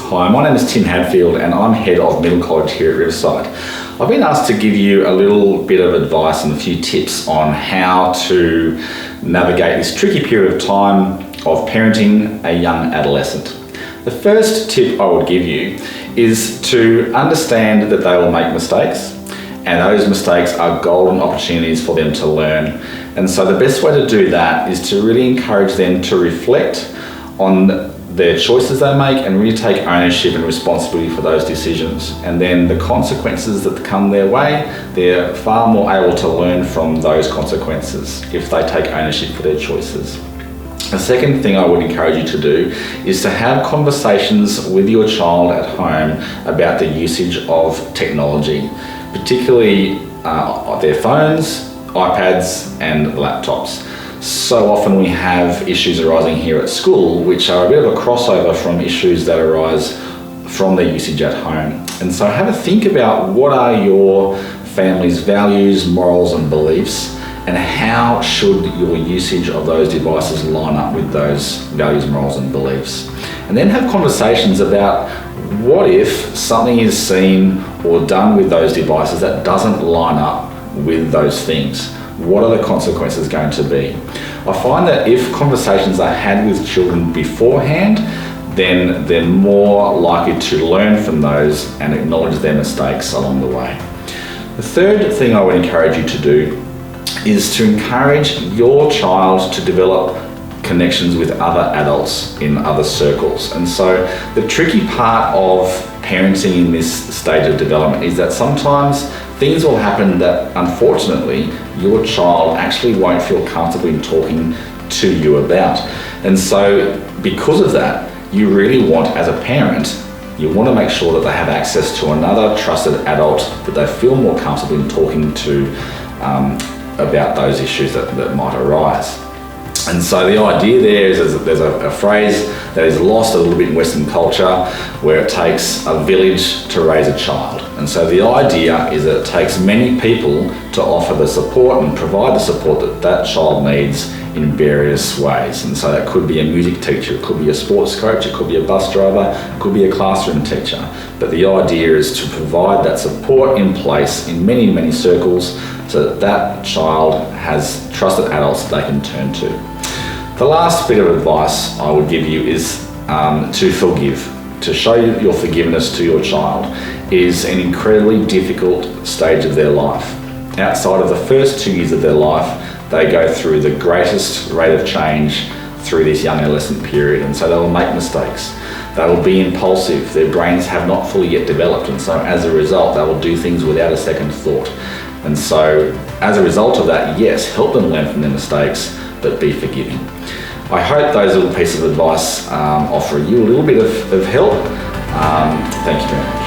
Hi, my name is Tim Hadfield and I'm Head of Middle College here at Riverside. I've been asked to give you a little bit of advice and a few tips on how to navigate this tricky period of time of parenting a young adolescent. The first tip I would give you is to understand that they will make mistakes, and those mistakes are golden opportunities for them to learn. And so the best way to do that is to really encourage them to reflect on their choices they make and really take ownership and responsibility for those decisions. And then the consequences that come their way, they're far more able to learn from those consequences if they take ownership for their choices. The second thing I would encourage you to do is to have conversations with your child at home about the usage of technology, particularly their phones, iPads and laptops. So often we have issues arising here at school which are a bit of a crossover from issues that arise from their usage at home. And so have a think about what are your family's values, morals and beliefs, and how should your usage of those devices line up with those values, morals and beliefs. And then have conversations about what if something is seen or done with those devices that doesn't line up with those things. What are the consequences going to be? I find that if conversations are had with children beforehand, then they're more likely to learn from those and acknowledge their mistakes along the way. The third thing I would encourage you to do is to encourage your child to develop connections with other adults in other circles. And so the tricky part of parenting in this stage of development is that sometimes things will happen that unfortunately your child actually won't feel comfortable in talking to you about. And so because of that, you really want, as a parent, you want to make sure that they have access to another trusted adult that they feel more comfortable in talking to about those issues that might arise. And so the idea there is there's a phrase that is lost a little bit in Western culture where it takes a village to raise a child. And so the idea is that it takes many people to offer the support and provide the support that that child needs in various ways. And so that could be a music teacher, it could be a sports coach, it could be a bus driver, it could be a classroom teacher. But the idea is to provide that support in place in many, many circles so that that child has trusted adults that they can turn to. The last bit of advice I would give you is to forgive. To show your forgiveness to your child is an incredibly difficult stage of their life. Outside of the first 2 years of their life, they go through the greatest rate of change through this young adolescent period, and so they will make mistakes. They will be impulsive, their brains have not fully yet developed, and so as a result they will do things without a second thought. And so as a result of that, yes, help them learn from their mistakes, but be forgiving. I hope those little pieces of advice offer you a little bit of help. Thank you very much.